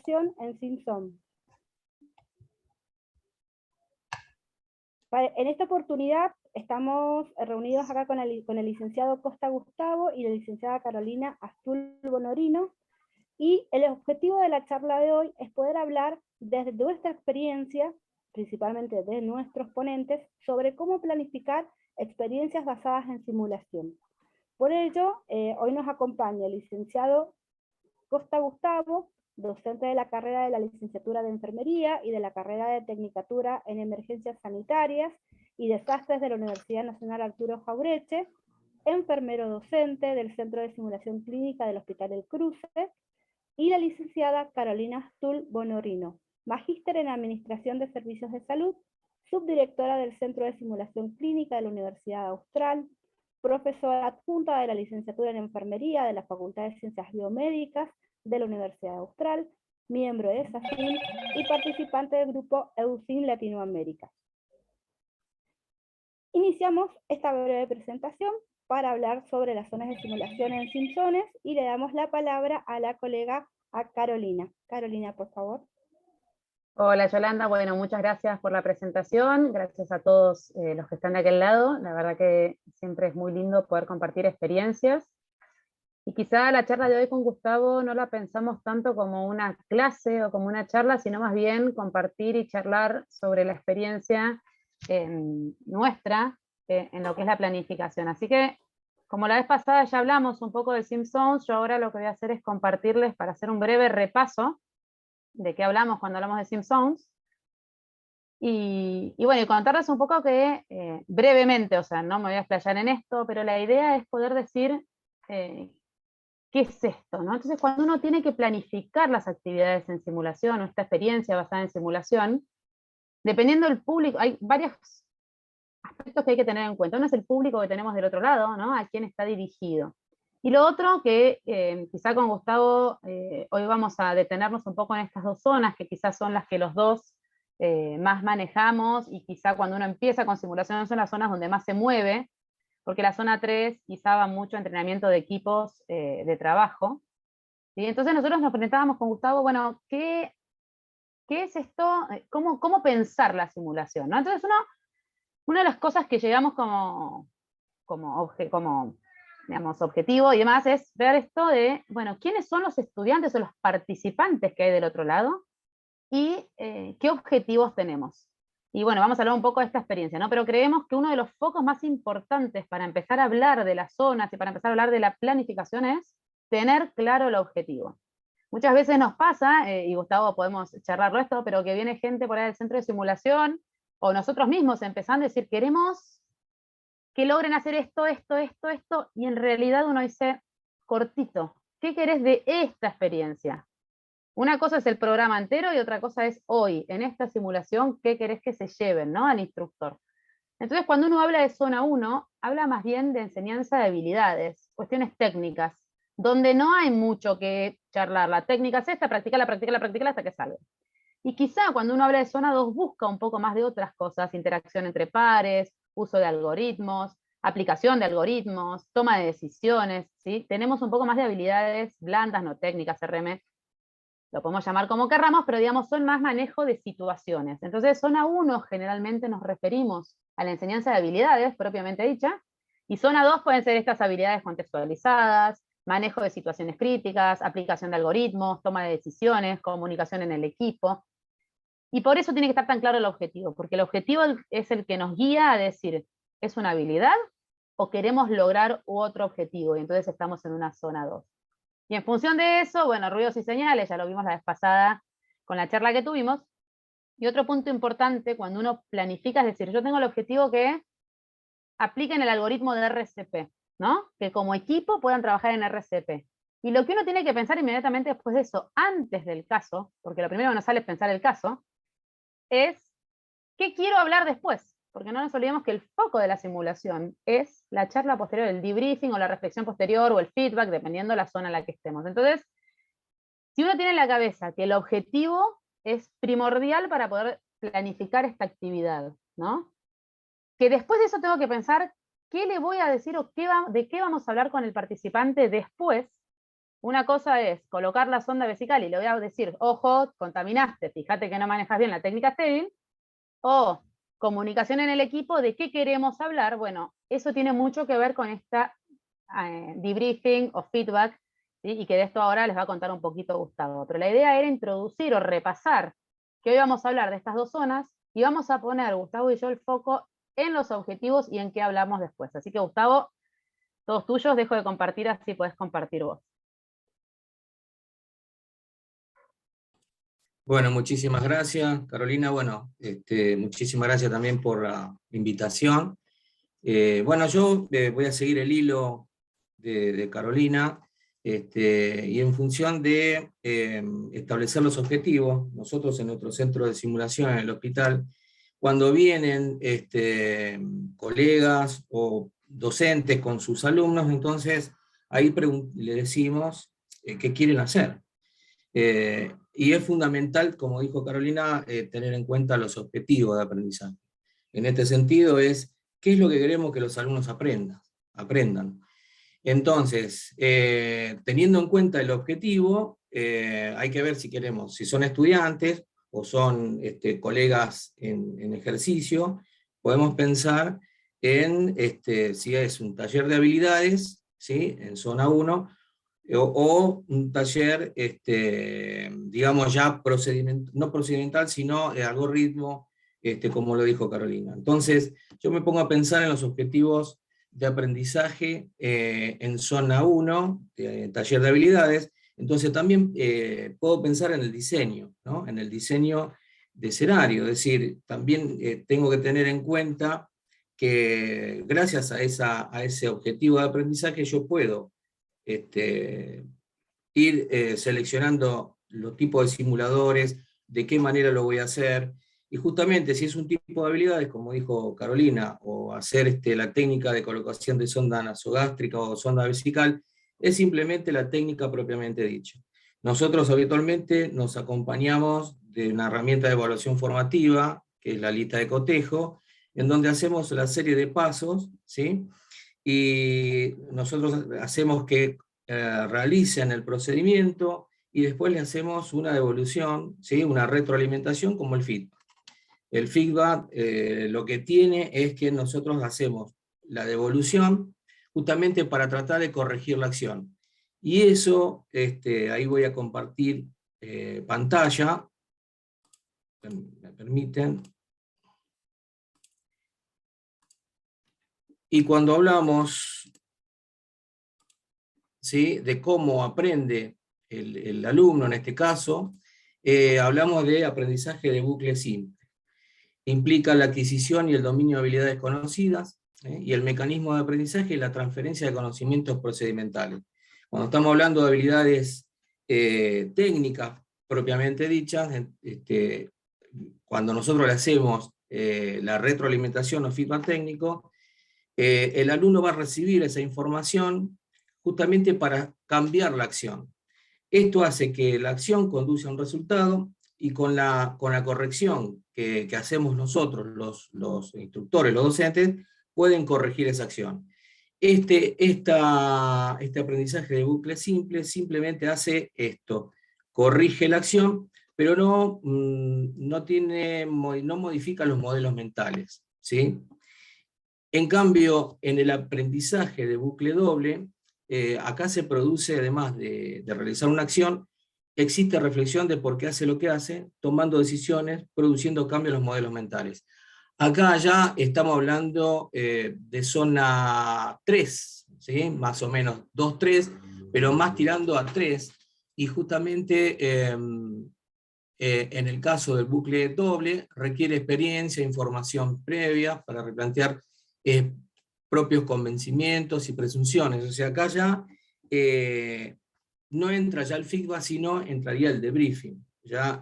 simulación en Simson. En esta oportunidad estamos reunidos acá con el licenciado Costa Gustavo y la licenciada Carolina Astul Bonorino, y el objetivo de la charla de hoy es poder hablar desde nuestra experiencia, principalmente de nuestros ponentes, sobre cómo planificar experiencias basadas en simulación. Por ello, hoy nos acompaña el licenciado Costa Gustavo, docente de la carrera de la licenciatura de Enfermería y de la carrera de Tecnicatura en Emergencias Sanitarias y Desastres de la Universidad Nacional Arturo Jauretche, enfermero docente del Centro de Simulación Clínica del Hospital El Cruce, y la licenciada Carolina Astul Bonorino, magíster en Administración de Servicios de Salud, subdirectora del Centro de Simulación Clínica de la Universidad Austral, profesora adjunta de la licenciatura en Enfermería de la Facultad de Ciencias Biomédicas de la Universidad Austral, miembro de SACIM y participante del grupo EUSIM Latinoamérica. Iniciamos esta breve presentación para hablar sobre las zonas de simulación en Simsones y le damos la palabra a la colega Carolina. Carolina, por favor. Hola Yolanda, bueno, muchas gracias por la presentación, gracias a todos los que están de aquel lado, la verdad que siempre es muy lindo poder compartir experiencias, y quizá la charla de hoy con Gustavo no la pensamos tanto como una clase o como una charla, sino más bien compartir y charlar sobre la experiencia nuestra en lo que es la planificación. Así que, como la vez pasada ya hablamos un poco de Simson, yo ahora lo que voy a hacer es compartirles para hacer un breve repaso de qué hablamos cuando hablamos de Simsons, y bueno, y contarles un poco que, brevemente, o sea, no me voy a explayar en esto, pero la idea es poder decir qué es esto, ¿no? Entonces, cuando uno tiene que planificar las actividades en simulación, o esta experiencia basada en simulación, dependiendo del público, hay varios aspectos que hay que tener en cuenta. Uno es el público que tenemos del otro lado, ¿no? A quién está dirigido. Y lo otro que quizá con Gustavo hoy vamos a detenernos un poco en estas dos zonas, que quizás son las que los dos más manejamos, y quizá cuando uno empieza con simulación son las zonas donde más se mueve, porque la zona 3 quizá va mucho entrenamiento de equipos de trabajo. Y entonces nosotros nos preguntábamos con Gustavo, bueno, ¿qué es esto? ¿Cómo pensar la simulación, ¿no? Entonces una de las cosas que llegamos como digamos, objetivo y demás es ver esto de, bueno, ¿quiénes son los estudiantes o los participantes que hay del otro lado? Y qué objetivos tenemos. Y bueno, vamos a hablar un poco de esta experiencia, ¿no? Pero creemos que uno de los focos más importantes para empezar a hablar de las zonas y para empezar a hablar de la planificación es tener claro el objetivo. Muchas veces nos pasa, y Gustavo podemos charlarlo esto, pero que viene gente por ahí del centro de simulación, o nosotros mismos empezando a decir, queremos que logren hacer esto, y en realidad uno dice, cortito, ¿qué querés de esta experiencia? Una cosa es el programa entero y otra cosa es hoy, en esta simulación, ¿qué querés que se lleven, ¿no? Al instructor. Entonces, cuando uno habla de zona 1, habla más bien de enseñanza de habilidades, cuestiones técnicas, donde no hay mucho que charlar. La técnica es esta, practicala hasta que salga. Y quizá cuando uno habla de zona 2 busca un poco más de otras cosas, interacción entre pares, uso de algoritmos, aplicación de algoritmos, toma de decisiones, ¿sí? Tenemos un poco más de habilidades blandas, no técnicas, RM, lo podemos llamar como querramos, pero digamos son más manejo de situaciones. Entonces, zona 1 generalmente nos referimos a la enseñanza de habilidades, propiamente dicha, y zona 2 pueden ser estas habilidades contextualizadas, manejo de situaciones críticas, aplicación de algoritmos, toma de decisiones, comunicación en el equipo. Y por eso tiene que estar tan claro el objetivo, porque el objetivo es el que nos guía a decir, ¿es una habilidad o queremos lograr otro objetivo? Y entonces estamos en una zona 2. Y en función de eso, bueno, ruidos y señales, ya lo vimos la vez pasada con la charla que tuvimos. Y otro punto importante cuando uno planifica es decir, yo tengo el objetivo que apliquen el algoritmo de RCP, ¿no? Que como equipo puedan trabajar en RCP. Y lo que uno tiene que pensar inmediatamente después de eso, antes del caso, porque lo primero que nos sale es pensar el caso, es ¿qué quiero hablar después? Porque no nos olvidemos que el foco de la simulación es la charla posterior, el debriefing o la reflexión posterior o el feedback, dependiendo de la zona en la que estemos. Entonces, si uno tiene en la cabeza que el objetivo es primordial para poder planificar esta actividad, ¿no? Que después de eso tengo que pensar qué le voy a decir o de qué vamos a hablar con el participante después, Una cosa es colocar la sonda vesical y le voy a decir, ojo, contaminaste, fíjate que no manejas bien la técnica estéril, o comunicación en el equipo, ¿de qué queremos hablar? Bueno, eso tiene mucho que ver con esta debriefing o feedback, ¿sí? Y que de esto ahora les va a contar un poquito Gustavo. Pero la idea era introducir o repasar que hoy vamos a hablar de estas dos zonas y vamos a poner, Gustavo y yo, el foco en los objetivos y en qué hablamos después. Así que, Gustavo, todos tuyos, dejo de compartir, así podés compartir vos. Bueno, muchísimas gracias, Carolina. Bueno, muchísimas gracias también por la invitación. Bueno, yo voy a seguir el hilo de Carolina, y en función de establecer los objetivos, nosotros en nuestro centro de simulación en el hospital, cuando vienen colegas o docentes con sus alumnos, entonces ahí le decimos qué quieren hacer. Y es fundamental, como dijo Carolina, tener en cuenta los objetivos de aprendizaje. En este sentido es, ¿qué es lo que queremos que los alumnos aprendan? Entonces, teniendo en cuenta el objetivo, hay que ver si son estudiantes o son colegas en ejercicio. Podemos pensar en si es un taller de habilidades, ¿sí?, en zona 1, o un taller, digamos ya no procedimental, sino de algoritmo, como lo dijo Carolina. Entonces, yo me pongo a pensar en los objetivos de aprendizaje en zona 1, taller de habilidades. Entonces también puedo pensar en el diseño, ¿no? En el diseño de escenario, es decir, también tengo que tener en cuenta que gracias a ese objetivo de aprendizaje yo puedo ir seleccionando los tipos de simuladores, de qué manera lo voy a hacer, y justamente si es un tipo de habilidades, como dijo Carolina, o hacer la técnica de colocación de sonda nasogástrica o sonda vesical, es simplemente la técnica propiamente dicha. Nosotros habitualmente nos acompañamos de una herramienta de evaluación formativa, que es la lista de cotejo, en donde hacemos la serie de pasos, ¿sí?, y nosotros hacemos que realicen el procedimiento y después le hacemos una devolución, ¿sí?, una retroalimentación como el feedback. El feedback lo que tiene es que nosotros hacemos la devolución justamente para tratar de corregir la acción. Y eso, ahí voy a compartir pantalla, me permiten. Y cuando hablamos, ¿sí?, de cómo aprende el alumno, en este caso, hablamos de aprendizaje de bucle simple. Implica la adquisición y el dominio de habilidades conocidas, y el mecanismo de aprendizaje y la transferencia de conocimientos procedimentales. Cuando estamos hablando de habilidades técnicas propiamente dichas, cuando nosotros le hacemos la retroalimentación o feedback técnico, el alumno va a recibir esa información justamente para cambiar la acción. Esto hace que la acción conduzca a un resultado, y con la corrección que hacemos nosotros, los instructores, los docentes, pueden corregir esa acción. Este aprendizaje de bucle simple simplemente hace esto, corrige la acción, pero no modifica los modelos mentales, ¿sí? En cambio, en el aprendizaje de bucle doble, acá se produce, además de realizar una acción, existe reflexión de por qué hace lo que hace, tomando decisiones, produciendo cambios en los modelos mentales. Acá ya estamos hablando de zona 3, ¿sí?, más o menos 2-3, pero más tirando a 3, y justamente en el caso del bucle doble requiere experiencia, información previa para replantear propios convencimientos y presunciones. O sea, acá ya no entra ya el feedback, sino entraría el debriefing. ¿Ya?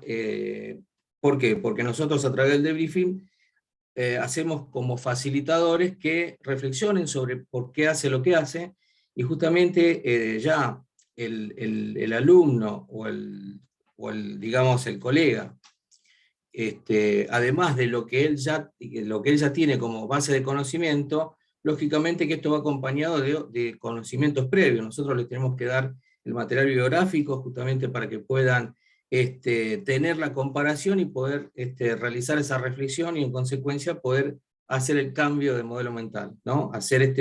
¿Por qué? Porque nosotros a través del debriefing hacemos como facilitadores que reflexionen sobre por qué hace lo que hace, y justamente ya el alumno o digamos el colega, además de lo que él ya tiene como base de conocimiento, lógicamente que esto va acompañado de conocimientos previos. Nosotros le tenemos que dar el material bibliográfico, justamente para que puedan tener la comparación y poder realizar esa reflexión y en consecuencia poder hacer el cambio de modelo mental, ¿no? Hacer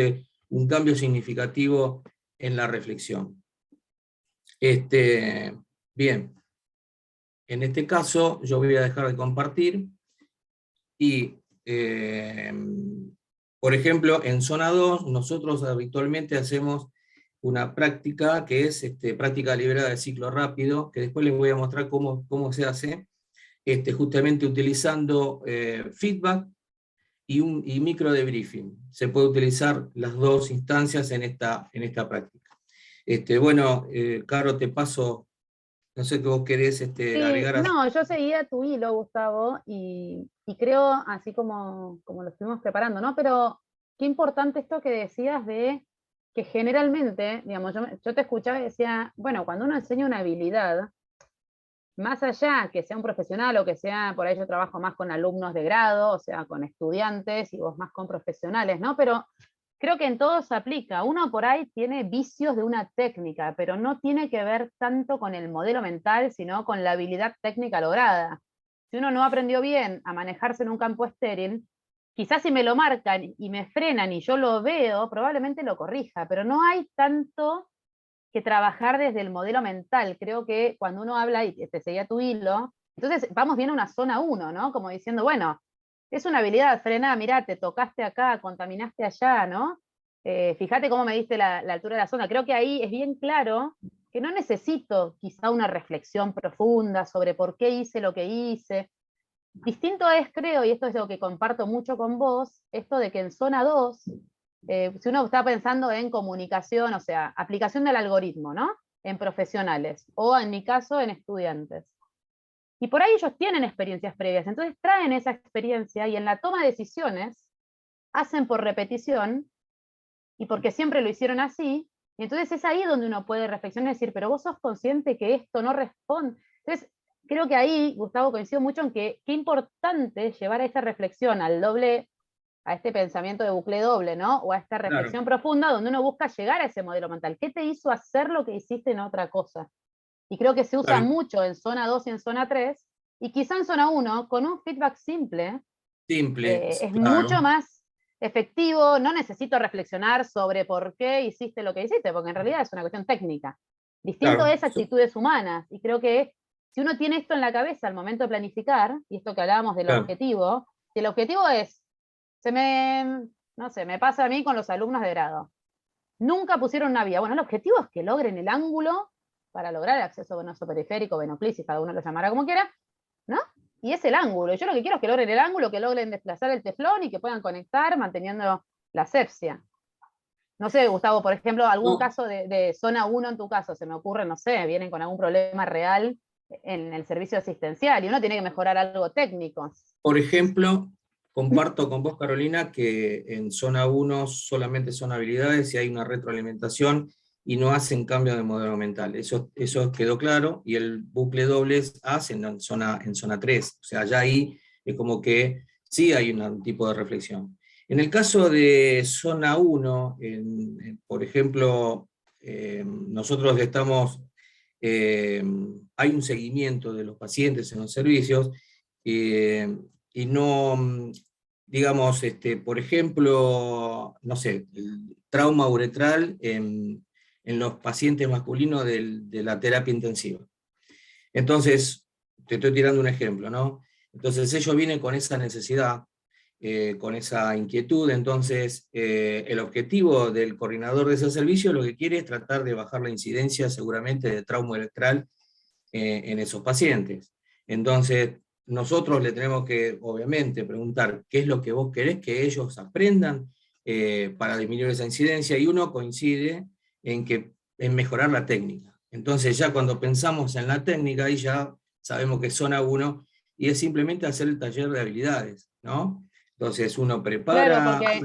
un cambio significativo en la reflexión. Bien, en este caso yo voy a dejar de compartir y, por ejemplo, en zona 2 nosotros habitualmente hacemos una práctica que es práctica liberada de ciclo rápido, que después les voy a mostrar cómo se hace, justamente utilizando feedback y micro debriefing. Se puede utilizar las dos instancias en esta práctica. Bueno, Caro, te paso, no sé qué vos querés Sí, agregar. no, yo seguía tu hilo, Gustavo, y creo, así como lo estuvimos preparando, ¿no? Pero qué importante esto que decías de que generalmente, digamos, yo te escuchaba y decía, bueno, cuando uno enseña una habilidad, más allá que sea un profesional o que sea, por ahí yo trabajo más con alumnos de grado, o sea, con estudiantes y vos más con profesionales, ¿no? Pero creo que en todo se aplica. Uno por ahí tiene vicios de una técnica, pero no tiene que ver tanto con el modelo mental, sino con la habilidad técnica lograda. Si uno no aprendió bien a manejarse en un campo estéril, quizás si me lo marcan y me frenan y yo lo veo, probablemente lo corrija, pero no hay tanto que trabajar desde el modelo mental. Creo que cuando uno habla y te seguía tu hilo, entonces vamos bien a una zona 1, ¿no? Como diciendo, bueno, es una habilidad, frená, mirá, te tocaste acá, contaminaste allá, ¿no? Fíjate cómo me diste la altura de la zona. Creo que ahí es bien claro que no necesito quizá una reflexión profunda sobre por qué hice lo que hice. Distinto es, creo, y esto es lo que comparto mucho con vos, esto de que en zona 2, si uno está pensando en comunicación, o sea, aplicación del algoritmo, ¿no? En profesionales, o en mi caso, en estudiantes. Y por ahí ellos tienen experiencias previas, entonces traen esa experiencia y en la toma de decisiones hacen por repetición y porque siempre lo hicieron así, y entonces es ahí donde uno puede reflexionar y decir, pero vos sos consciente que esto no responde. Entonces, creo que ahí, Gustavo, coincido mucho en que qué importante llevar a esa reflexión, al doble, a este pensamiento de bucle doble, ¿no? O a esta reflexión profunda donde uno busca llegar a ese modelo mental. ¿Qué te hizo hacer lo que hiciste en otra cosa? Y creo que se usa mucho en zona 2 y en zona 3, y quizá en zona 1, con un feedback simple, es mucho más efectivo, no necesito reflexionar sobre por qué hiciste lo que hiciste, porque en realidad es una cuestión técnica. Distinto es actitudes humanas, y creo que si uno tiene esto en la cabeza al momento de planificar, y esto que hablábamos del objetivo, si el objetivo es, no sé, me pasa a mí con los alumnos de grado, nunca pusieron una vía. Bueno, el objetivo es que logren el ángulo para lograr el acceso venoso periférico, venoclisis, cada uno lo llamará como quiera, ¿no? Y es el ángulo. Yo lo que quiero es que logren el ángulo, que logren desplazar el teflón y que puedan conectar manteniendo la asepsia. No sé, Gustavo, por ejemplo, algún caso de zona 1 en tu caso, se me ocurre, no sé, vienen con algún problema real en el servicio asistencial y uno tiene que mejorar algo técnico. Por ejemplo, comparto con vos, Carolina, que en zona 1 solamente son habilidades y hay una retroalimentación y no hacen cambio de modelo mental. Eso quedó claro, y el bucle doble hace en zona 3. O sea, ya ahí es como que sí hay un tipo de reflexión. En el caso de zona 1, por ejemplo, nosotros estamos, hay un seguimiento de los pacientes en los servicios, y no, digamos, por ejemplo, no sé, el trauma uretral en los pacientes masculinos de la terapia intensiva. Entonces, te estoy tirando un ejemplo, ¿no? Entonces ellos vienen con esa necesidad, con esa inquietud. Entonces el objetivo del coordinador de ese servicio lo que quiere es tratar de bajar la incidencia seguramente de trauma uretral en esos pacientes. Entonces nosotros le tenemos que, obviamente, preguntar qué es lo que vos querés que ellos aprendan para disminuir esa incidencia, y uno coincide en mejorar la técnica. Entonces ya cuando pensamos en la técnica, ahí ya sabemos que es zona 1, y es simplemente hacer el taller de habilidades, ¿no? Entonces uno prepara... Claro, porque,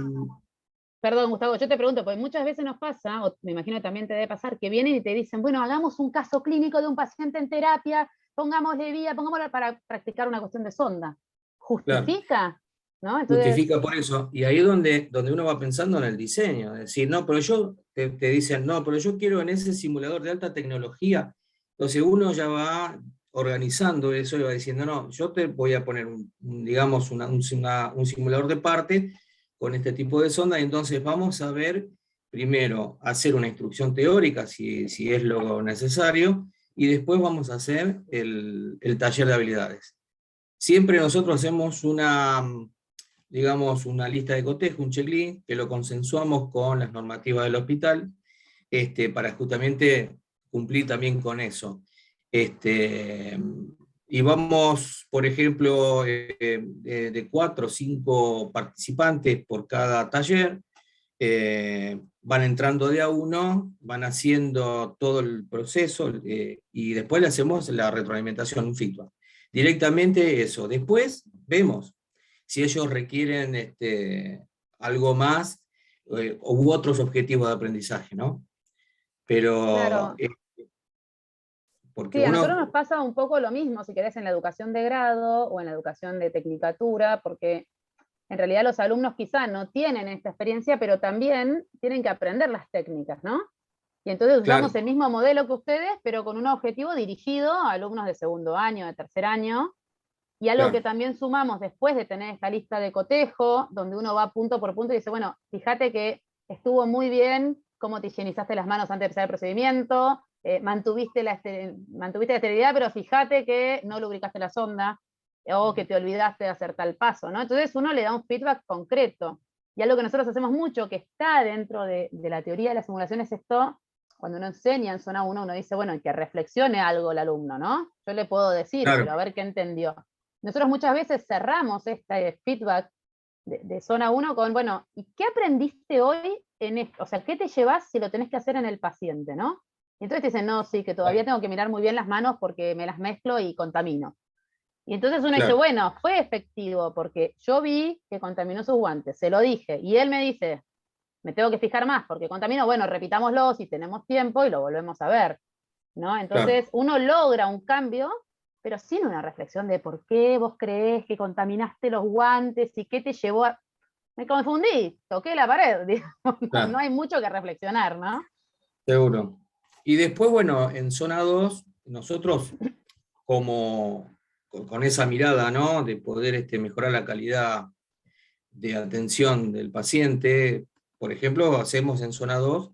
perdón, Gustavo, yo te pregunto, porque muchas veces nos pasa, o me imagino que también te debe pasar, que vienen y te dicen, bueno, hagamos un caso clínico de un paciente en terapia, pongámosle vía, pongámosle para practicar una cuestión de sonda. ¿Justifica? Claro. ¿no? Entonces, justifica por eso. Y ahí es donde uno va pensando en el diseño. Es decir, no, pero te dicen, no, pero yo quiero en ese simulador de alta tecnología. Entonces uno ya va organizando eso y va diciendo, no, yo te voy a poner, digamos, un simulador de parte con este tipo de sonda, y entonces vamos a ver, primero, hacer una instrucción teórica, si es lo necesario, y después vamos a hacer el taller de habilidades. Siempre nosotros hacemos digamos, una lista de cotejo, un checklist, que lo consensuamos con las normativas del hospital, para justamente cumplir también con eso. Y vamos, por ejemplo, de 4 o 5 participantes por cada taller, van entrando de a uno, van haciendo todo el proceso, y después le hacemos la retroalimentación, un feedback. Directamente eso. Después vemos si ellos requieren algo más, u otros objetivos de aprendizaje, ¿no? Pero, claro. porque Sí, a nosotros uno, nos pasa un poco lo mismo, si querés, en la educación de grado o en la educación de tecnicatura, porque en realidad los alumnos quizá no tienen esta experiencia, pero también tienen que aprender las técnicas, ¿no? Y entonces usamos claro, el mismo modelo que ustedes, pero con un objetivo dirigido a alumnos de segundo año, de tercer año, y algo que claro, también sumamos después de tener esta lista de cotejo, donde uno va punto por punto y dice, bueno, fíjate que estuvo muy bien cómo te higienizaste las manos antes de empezar el procedimiento, mantuviste la esterilidad, pero fíjate que no lubricaste la sonda, o que te olvidaste de hacer tal paso, ¿no? Entonces uno le da un feedback concreto. Y algo que nosotros hacemos mucho, que está dentro de la teoría de la simulación, es esto: cuando uno enseña en zona 1, uno dice, bueno, que reflexione algo el alumno, ¿no? Yo le puedo decir, pero claro, a ver qué entendió. Nosotros muchas veces cerramos este feedback de zona 1 con, bueno, ¿y qué aprendiste hoy en esto? O sea, ¿qué te llevas si lo tenés que hacer en el paciente, no? Y entonces te dicen, no, sí, que todavía tengo que mirar muy bien las manos porque me las mezclo y contamino. Y entonces uno dice, claro, bueno, fue efectivo porque yo vi que contaminó sus guantes, se lo dije, y él me dice, me tengo que fijar más porque contaminó, bueno, repitámoslo si tenemos tiempo y lo volvemos a ver, ¿no? claro, Entonces uno logra un cambio, pero sin una reflexión de por qué vos creés que contaminaste los guantes y qué te llevó a... Me confundí, toqué la pared, digamos, no claro, hay mucho que reflexionar, ¿no? seguro. Y después, bueno, en zona 2 nosotros, como con esa mirada, ¿no? De poder mejorar la calidad de atención del paciente, por ejemplo, hacemos en zona 2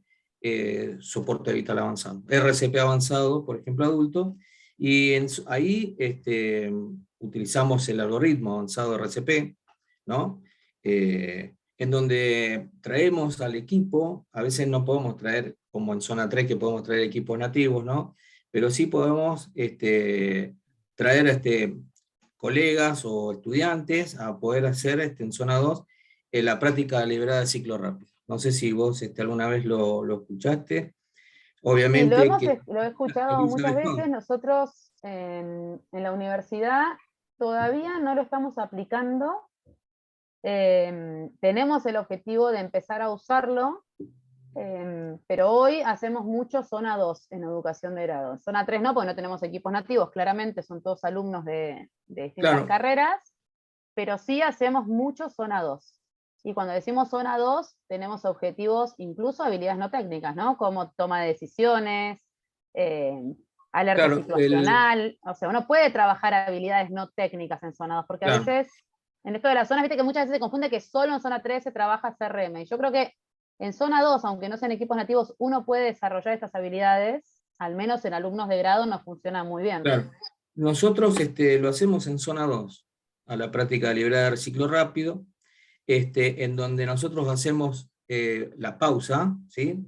soporte vital avanzado, RCP avanzado, por ejemplo, adulto, y ahí utilizamos el algoritmo avanzado RCP, ¿no? En donde traemos al equipo, a veces no podemos traer, como en zona 3, que podemos traer equipos nativos, ¿no? Pero sí podemos traer colegas o estudiantes a poder hacer en zona 2 la práctica deliberada de ciclo rápido. No sé si vos alguna vez lo escuchaste. Sí, Obviamente que lo he escuchado aquí muchas sabes veces. todo. Nosotros en la universidad todavía no lo estamos aplicando. Tenemos el objetivo de empezar a usarlo, pero hoy hacemos mucho zona 2 en educación de grado. Zona 3 no, porque no tenemos equipos nativos, claramente son todos alumnos de distintas Claro, carreras, pero sí hacemos mucho zona 2. Y cuando decimos zona 2, tenemos objetivos, incluso habilidades no técnicas, ¿no? Como toma de decisiones, eh, alerta claro, situacional. O sea, uno puede trabajar habilidades no técnicas en zona 2, porque a claro, veces, en esto de las zonas, viste que muchas veces se confunde que solo en zona 3 se trabaja CRM. Y yo creo que en zona 2, aunque no sean equipos nativos, uno puede desarrollar estas habilidades, al menos en alumnos de grado nos funciona muy bien. claro. Nosotros lo hacemos en zona 2, a la práctica deliberada de ciclo rápido, en donde nosotros hacemos la pausa, ¿sí?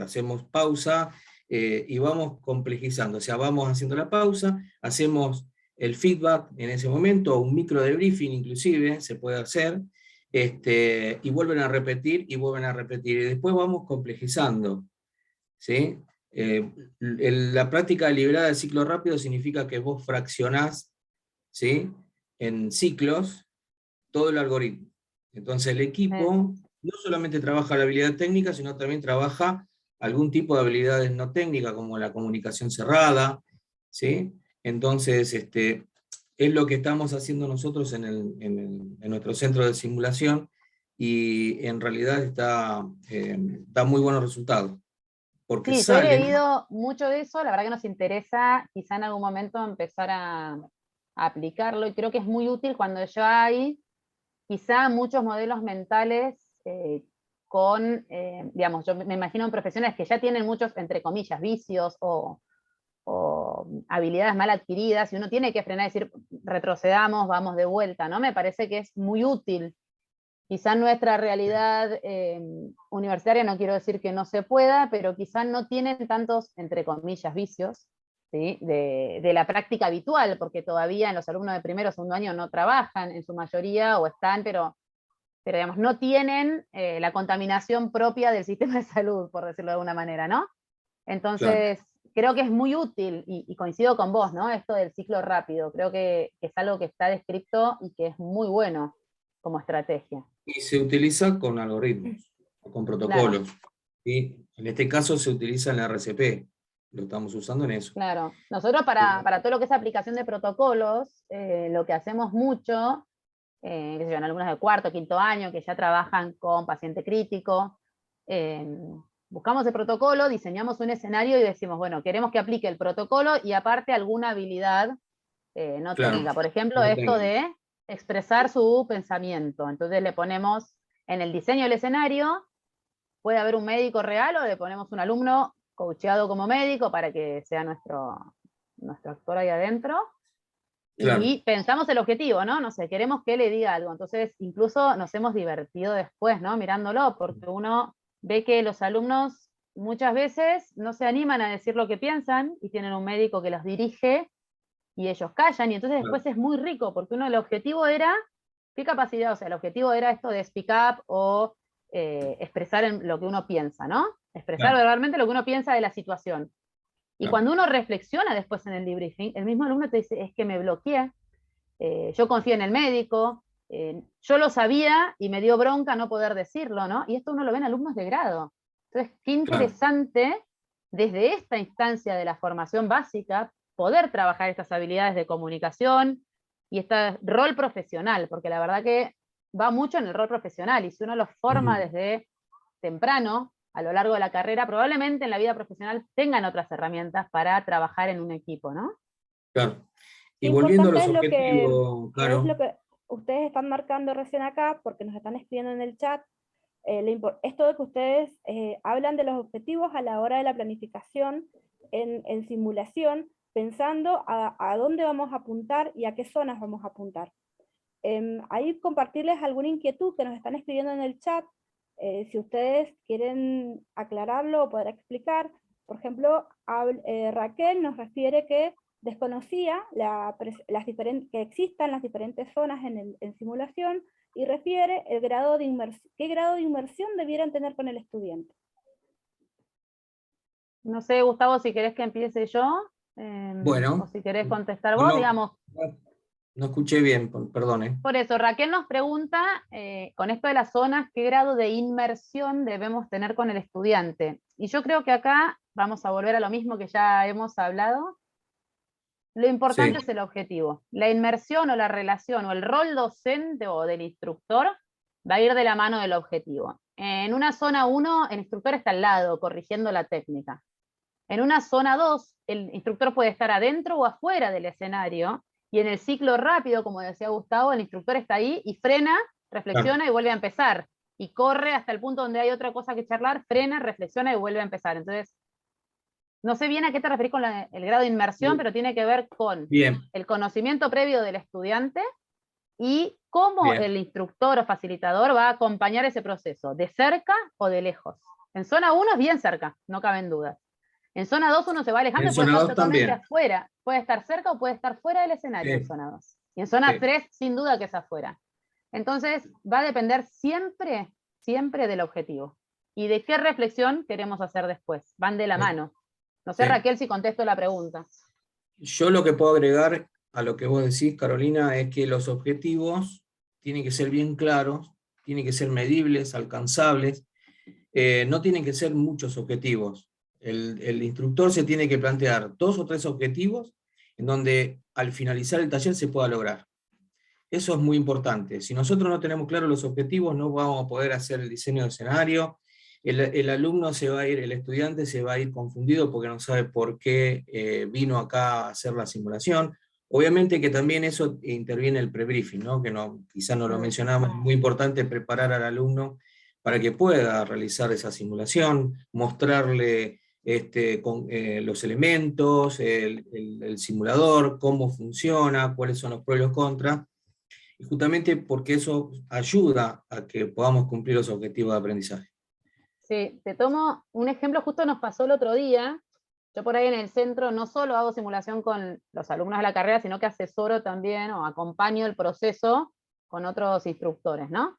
Hacemos pausa y vamos complejizando, o sea, vamos haciendo la pausa, hacemos el feedback en ese momento, un micro debriefing inclusive se puede hacer, y vuelven a repetir y vuelven a repetir, y después vamos complejizando, ¿sí? La práctica deliberada del ciclo rápido significa que vos fraccionás, ¿sí? En ciclos todo el algoritmo. Entonces el equipo no solamente trabaja la habilidad técnica, sino también trabaja algún tipo de habilidades no técnicas, como la comunicación cerrada, ¿sí? Entonces, es lo que estamos haciendo nosotros en nuestro centro de simulación, y en realidad da muy buenos resultados. Porque Sí, yo he salen... leído mucho de eso, la verdad que nos interesa quizá en algún momento empezar a aplicarlo, y creo que es muy útil cuando ya hay quizá muchos modelos mentales digamos, yo me imagino en profesionales que ya tienen muchos, entre comillas, vicios o habilidades mal adquiridas, y uno tiene que frenar y decir, retrocedamos, vamos de vuelta, ¿no? Me parece que es muy útil. Quizá en nuestra realidad universitaria, no quiero decir que no se pueda, pero quizá no tienen tantos, entre comillas, vicios, ¿sí? de la práctica habitual, porque todavía en los alumnos de primero o segundo año no trabajan en su mayoría, o están, pero digamos, no tienen la contaminación propia del sistema de salud, por decirlo de alguna manera, ¿no? Entonces, Claro. creo que es muy útil, y coincido con vos, ¿no? Esto del ciclo rápido, creo que es algo que está descrito y que es muy bueno como estrategia. Y se utiliza con algoritmos, o con Claro, protocolos. ¿Sí? En este caso se utiliza en la RCP, lo estamos usando en eso. claro. Nosotros para todo lo que es aplicación de protocolos, lo que hacemos mucho, qué sé yo, en alumnos de cuarto, quinto año, que ya trabajan con paciente crítico, buscamos el protocolo, diseñamos un escenario y decimos, bueno, queremos que aplique el protocolo y aparte alguna habilidad no Claro, técnica. Por ejemplo, no esto tengo. de expresar su pensamiento. Entonces le ponemos en el diseño del escenario, puede haber un médico real o le ponemos un alumno coacheado como médico para que sea nuestro actor ahí adentro. Claro, Y pensamos el objetivo, ¿no? No sé, queremos que le diga algo. Entonces, incluso nos hemos divertido después, ¿no? Mirándolo, porque uno ve que los alumnos muchas veces no se animan a decir lo que piensan y tienen un médico que los dirige y ellos callan, y entonces claro, después es muy rico, porque el objetivo era, ¿qué capacidad? O sea, el objetivo era esto de speak up o expresar lo que uno piensa, ¿no? Expresar claro, verbalmente lo que uno piensa de la situación. Y claro, cuando uno reflexiona después en el debriefing, el mismo alumno te dice, es que me bloqueé, yo confío en el médico, yo lo sabía y me dio bronca no poder decirlo, ¿no? Y esto uno lo ve en alumnos de grado. Entonces, qué claro, interesante desde esta instancia de la formación básica poder trabajar estas habilidades de comunicación y este rol profesional, porque la verdad que va mucho en el rol profesional, y si uno lo forma ujú, desde temprano, a lo largo de la carrera, probablemente en la vida profesional tengan otras herramientas para trabajar en un equipo, ¿no? claro. Y Qué volviendo a importante los objetivos, es lo claro, que ustedes están marcando recién acá, porque nos están escribiendo en el chat, esto de que ustedes hablan de los objetivos a la hora de la planificación en simulación, pensando a dónde vamos a apuntar y a qué zonas vamos a apuntar. Ahí compartirles alguna inquietud que nos están escribiendo en el chat, si ustedes quieren aclararlo o poder explicar. Por ejemplo, Raquel nos refiere que desconocía que existan las diferentes zonas en simulación, y refiere qué grado de inmersión debieran tener con el estudiante. No sé, Gustavo, si querés que empiece yo, o bueno, si querés contestar vos, no, digamos. no escuché bien, perdón. Por eso, Raquel nos pregunta, con esto de las zonas, ¿qué grado de inmersión debemos tener con el estudiante? Y yo creo que acá vamos a volver a lo mismo que ya hemos hablado. Lo Sí, importante es el objetivo. La inmersión o la relación o el rol docente o del instructor va a ir de la mano del objetivo. En una zona 1, el instructor está al lado, corrigiendo la técnica. En una zona 2, el instructor puede estar adentro o afuera del escenario, y en el ciclo rápido, como decía Gustavo, el instructor está ahí y frena, claro. reflexiona y vuelve a empezar. Y corre hasta el punto donde hay otra cosa que charlar, frena, reflexiona y vuelve a empezar. Entonces, no sé bien a qué te referís con el grado de inmersión, pero tiene que ver con Bien, el conocimiento previo del estudiante y cómo bien. el instructor o facilitador va a acompañar ese proceso, de cerca o de lejos. En zona 1 es bien cerca, no caben dudas. En zona 2 uno se va alejando En y puede zona estar 2 totalmente también. afuera, puede estar cerca o puede estar fuera del escenario en Sí, zona 2. Y en zona sí, 3, sin duda que es afuera. Entonces, va a depender siempre, siempre del objetivo. Y de qué reflexión queremos hacer después. Van de la mano. No sé, sí. Raquel, si contesto la pregunta. Yo lo que puedo agregar a lo que vos decís, Carolina, es que los objetivos tienen que ser bien claros, tienen que ser medibles, alcanzables, no tienen que ser muchos objetivos. El instructor se tiene que plantear 2 o 3 objetivos en donde al finalizar el taller se pueda lograr. Eso es muy importante. Si nosotros no tenemos claros los objetivos, no vamos a poder hacer el diseño de escenario. El alumno se va a ir, el estudiante se va a ir confundido porque no sabe por qué vino acá a hacer la simulación. Obviamente que también eso interviene el prebriefing, ¿no? Que no, quizás no lo mencionamos, es muy importante preparar al alumno para que pueda realizar esa simulación, mostrarle los elementos, el simulador, cómo funciona, cuáles son los pros y los contras, y justamente porque eso ayuda a que podamos cumplir los objetivos de aprendizaje. Sí, te tomo un ejemplo, justo nos pasó el otro día. Yo por ahí en el centro no solo hago simulación con los alumnos de la carrera, sino que asesoro también o acompaño el proceso con otros instructores, ¿no?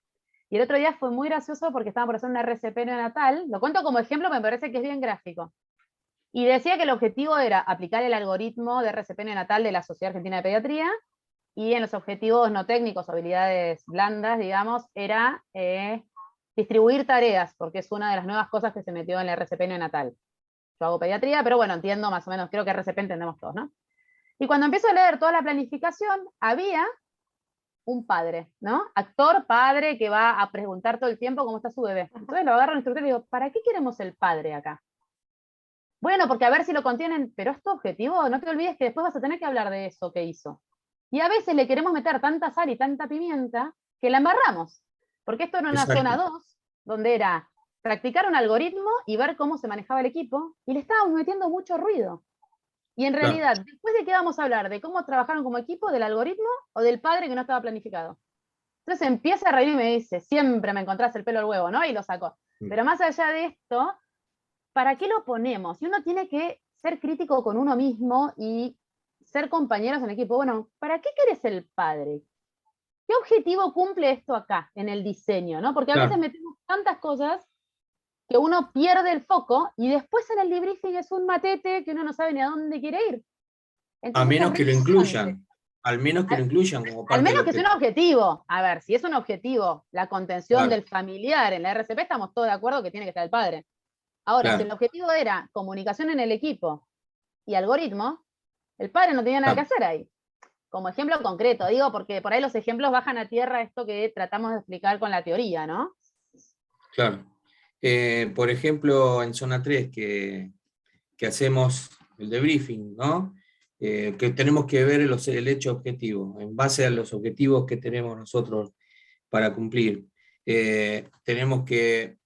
Y el otro día fue muy gracioso porque estaba por hacer una RCP neonatal, lo cuento como ejemplo, me parece que es bien gráfico. Y decía que el objetivo era aplicar el algoritmo de RCP neonatal de la Sociedad Argentina de Pediatría, y en los objetivos no técnicos, habilidades blandas, digamos, era distribuir tareas, porque es una de las nuevas cosas que se metió en la RCP neonatal. Yo hago pediatría, pero bueno, entiendo más o menos, creo que RCP entendemos todos, ¿no? Y cuando empiezo a leer toda la planificación, había un padre, ¿no? Actor, padre, que va a preguntar todo el tiempo cómo está su bebé. Entonces lo agarro al instructor y digo, ¿para qué queremos el padre acá? Bueno, porque a ver si lo contienen, pero es tu objetivo, no te olvides que después vas a tener que hablar de eso que hizo. Y a veces le queremos meter tanta sal y tanta pimienta que la embarramos. Porque esto era una zona 2, donde era practicar un algoritmo y ver cómo se manejaba el equipo, y le estábamos metiendo mucho ruido. Y en realidad, después de qué vamos a hablar, de cómo trabajaron como equipo, del algoritmo o del padre que no estaba planificado. Entonces empieza a reír y me dice, siempre me encontrás el pelo al huevo, ¿no? Y lo sacó. Pero más allá de esto, ¿para qué lo ponemos? Y uno tiene que ser crítico con uno mismo y ser compañeros en equipo. Bueno, ¿para qué querés el padre? ¿Qué objetivo cumple esto acá, en el diseño, ¿no? Porque a veces metemos tantas cosas que uno pierde el foco y después en el debriefing es un matete que uno no sabe ni a dónde quiere ir. Entonces, a menos que lo incluyan, al menos que lo incluyan como parte al menos del que sea un objetivo. A ver, si es un objetivo, la contención del familiar en la RCP, estamos todos de acuerdo que tiene que estar el padre. Ahora, si el objetivo era comunicación en el equipo y algoritmo, el padre no tenía nada que hacer ahí. Como ejemplo concreto, digo, porque por ahí los ejemplos bajan a tierra esto que tratamos de explicar con la teoría, ¿no? Claro. Por ejemplo, en zona 3, que hacemos el debriefing, ¿no? Que tenemos que ver el hecho objetivo, en base a los objetivos que tenemos nosotros para cumplir. Tenemos que,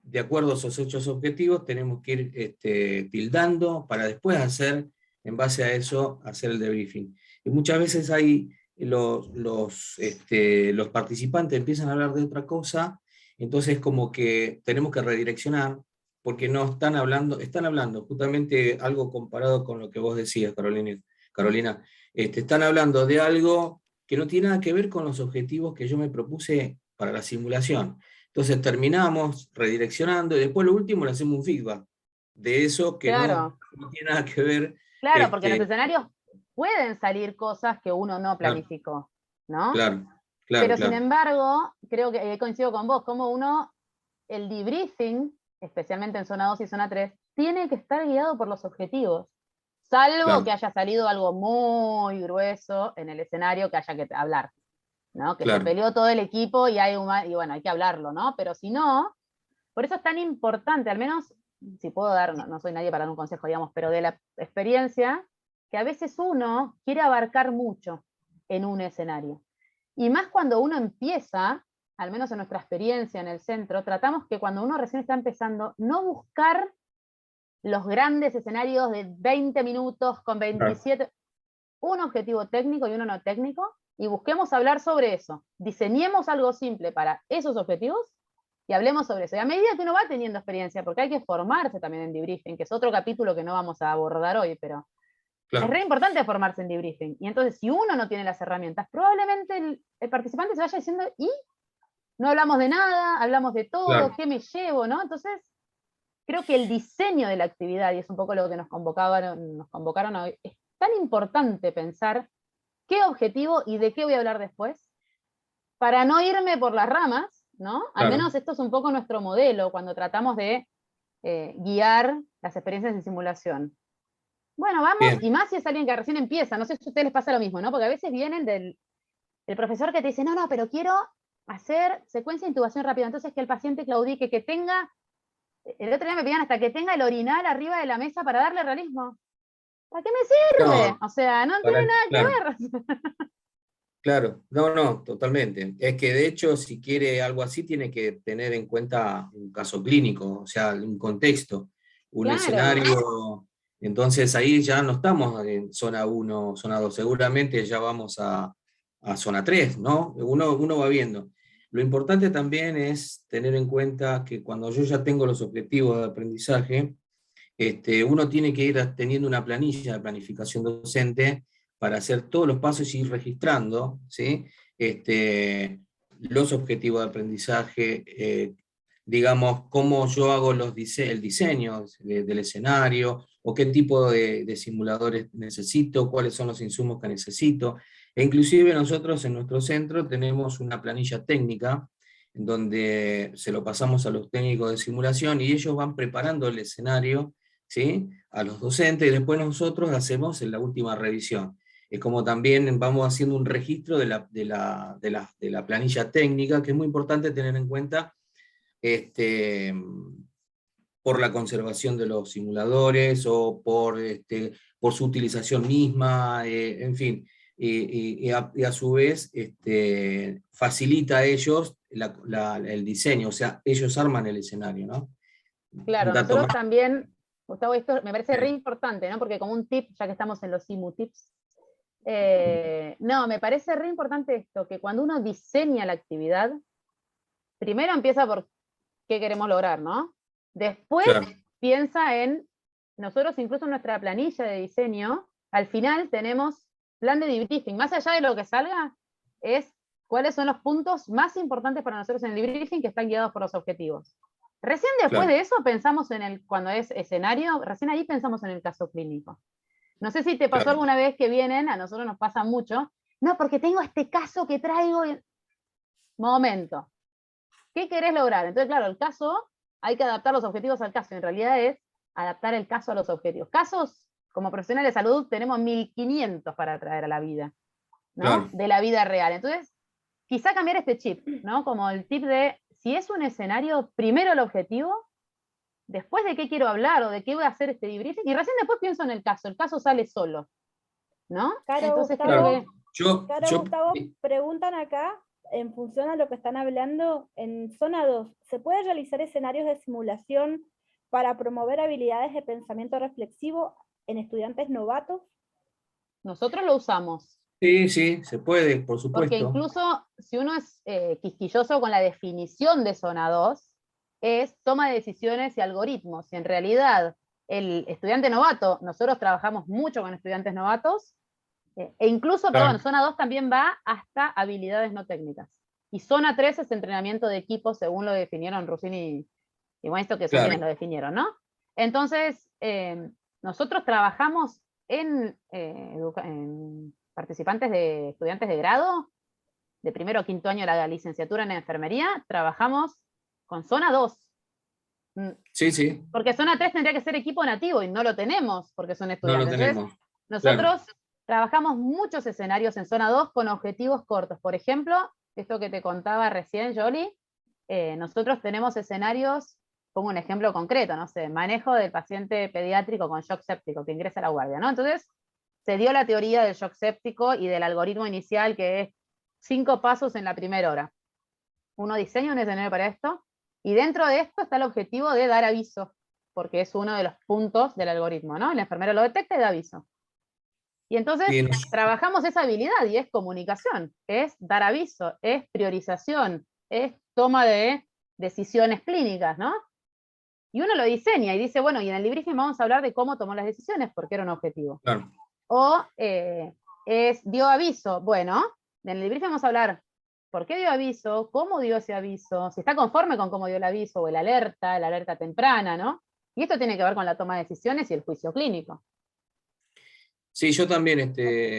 de acuerdo a esos hechos objetivos, tenemos que ir tildando para después hacer, en base a eso, hacer el debriefing. Y muchas veces hay los participantes empiezan a hablar de otra cosa, entonces como que tenemos que redireccionar, porque no están hablando justamente algo comparado con lo que vos decías, Carolina, están hablando de algo que no tiene nada que ver con los objetivos que yo me propuse para la simulación. Entonces terminamos redireccionando y después lo último le hacemos un feedback de eso que no tiene nada que ver. Claro, porque en los escenarios pueden salir cosas que uno no planificó, ¿no? Claro. Pero sin embargo, creo que coincido con vos, como el debriefing, especialmente en zona 2 y zona 3, tiene que estar guiado por los objetivos, salvo que haya salido algo muy grueso en el escenario que haya que hablar, ¿no? Que se peleó todo el equipo y bueno, hay que hablarlo, ¿no? Pero si no, por eso es tan importante, al menos, si puedo dar, no soy nadie para dar un consejo, digamos, pero de la experiencia, que a veces uno quiere abarcar mucho en un escenario. Y más cuando uno empieza, al menos en nuestra experiencia en el centro, tratamos que cuando uno recién está empezando, no buscar los grandes escenarios de 20 minutos con 27, un objetivo técnico y uno no técnico, y busquemos hablar sobre eso. Diseñemos algo simple para esos objetivos y hablemos sobre eso. Y a medida que uno va teniendo experiencia, porque hay que formarse también en debriefing, que es otro capítulo que no vamos a abordar hoy, pero es re importante formarse en debriefing. Y entonces, si uno no tiene las herramientas, probablemente el participante se vaya diciendo, ¿y? No hablamos de nada, hablamos de todo, ¿qué me llevo? ¿No? Entonces, creo que el diseño de la actividad, y es un poco lo que nos convocaron hoy, es tan importante pensar qué objetivo y de qué voy a hablar después, para no irme por las ramas, ¿no? Al menos esto es un poco nuestro modelo cuando tratamos de guiar las experiencias de simulación. Bueno, vamos, Bien. y más si es alguien que recién empieza, no sé si a ustedes les pasa lo mismo, ¿no? Porque a veces vienen del profesor que te dice, no, pero quiero hacer secuencia de intubación rápida, entonces que el paciente claudique, que tenga, el otro día me pedían hasta que tenga el orinal arriba de la mesa para darle realismo. ¿Para qué me sirve? No, O sea, no tiene nada claro, que ver. claro. No, no, totalmente. Es que de hecho, si quiere algo así, tiene que tener en cuenta un caso clínico, o sea, un contexto, un Claro, escenario. Entonces ahí ya no estamos en zona 1, zona 2, seguramente ya vamos a zona 3, ¿no? Uno va viendo. Lo importante también es tener en cuenta que cuando yo ya tengo los objetivos de aprendizaje, uno tiene que ir teniendo una planilla de planificación docente para hacer todos los pasos y ir registrando, ¿sí? Los objetivos de aprendizaje, digamos, cómo yo hago el diseño del escenario, o qué tipo de simuladores necesito, cuáles son los insumos que necesito. E inclusive nosotros en nuestro centro tenemos una planilla técnica, en donde se lo pasamos a los técnicos de simulación y ellos van preparando el escenario, ¿sí? A los docentes, y después nosotros hacemos la última revisión. Es como también vamos haciendo un registro de la planilla técnica, que es muy importante tener en cuenta, por la conservación de los simuladores o por su utilización misma, en fin, y a su vez facilita a ellos el diseño, o sea, ellos arman el escenario, ¿no? Un claro, dato nosotros más. también, Gustavo, esto me parece re Sí. importante, ¿no? Porque como un tip, ya que estamos en los Simu Tips, no, me parece re importante esto, que cuando uno diseña la actividad, primero empieza por qué queremos lograr, ¿no? Después Claro, piensa en, nosotros incluso en nuestra planilla de diseño, al final tenemos plan de debriefing, más allá de lo que salga, es cuáles son los puntos más importantes para nosotros en el debriefing que están guiados por los objetivos. Recién después claro. de eso pensamos cuando es escenario, recién ahí pensamos en el caso clínico. No sé si te pasó Claro, alguna vez que vienen, a nosotros nos pasa mucho, no, porque tengo este caso que traigo, momento, ¿qué querés lograr? Entonces, claro, el caso, hay que adaptar los objetivos al caso, en realidad es adaptar el caso a los objetivos. Casos, como profesionales de salud, tenemos 1500 para traer a la vida, ¿no? claro, De la vida real. Entonces, quizá cambiar este chip, ¿no? Como el tip de, si es un escenario, primero el objetivo, después de qué quiero hablar o de qué voy a hacer este debriefing, y recién después pienso en el caso sale solo, ¿no? Caro Entonces creo claro. Gustavo, que, Yo, preguntan acá, en función a lo que están hablando, en zona 2, ¿se puede realizar escenarios de simulación para promover habilidades de pensamiento reflexivo en estudiantes novatos? nosotros lo usamos. sí, sí, se puede, por Porque supuesto. incluso si uno es quisquilloso con la definición de zona 2, es toma de decisiones y algoritmos. Y en realidad, el estudiante novato, nosotros trabajamos mucho con estudiantes novatos, e incluso, perdón, Claro, zona 2 también va hasta habilidades no técnicas. Y zona 3 es entrenamiento de equipo, según lo definieron Rossini y Weinstock, que son quienes claro, lo definieron, ¿no? Entonces, nosotros trabajamos en participantes de estudiantes de grado, de primero o quinto año de la licenciatura en enfermería, trabajamos con zona 2. sí, sí, Porque zona 3 tendría que ser equipo nativo y no lo tenemos porque son no lo estudiantes. Entonces, tenemos. Claro, nosotros trabajamos muchos escenarios en zona 2 con objetivos cortos. Por ejemplo, esto que te contaba recién, Jolie, nosotros tenemos escenarios, pongo un ejemplo concreto, no sé, manejo del paciente pediátrico con shock séptico que ingresa a la guardia, ¿no? Entonces, se dio la teoría del shock séptico y del algoritmo inicial, que es 5 pasos en la primera hora. Uno diseña un escenario para esto, y dentro de esto está el objetivo de dar aviso, porque es uno de los puntos del algoritmo, ¿no? El enfermero lo detecta y da aviso. Y entonces sí, trabajamos esa habilidad y es comunicación, es dar aviso, es priorización, es toma de decisiones clínicas, ¿no? Y uno lo diseña y dice, bueno, y en el debriefing vamos a hablar de cómo tomó las decisiones, porque era un objetivo. claro, O dio aviso, bueno, en el debriefing vamos a hablar por qué dio aviso, cómo dio ese aviso, si está conforme con cómo dio el aviso o la alerta temprana, ¿no? Y esto tiene que ver con la toma de decisiones y el juicio clínico. sí, yo también,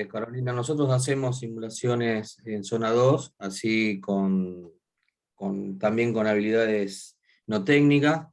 Carolina, nosotros hacemos simulaciones en zona 2, así también con habilidades no técnicas,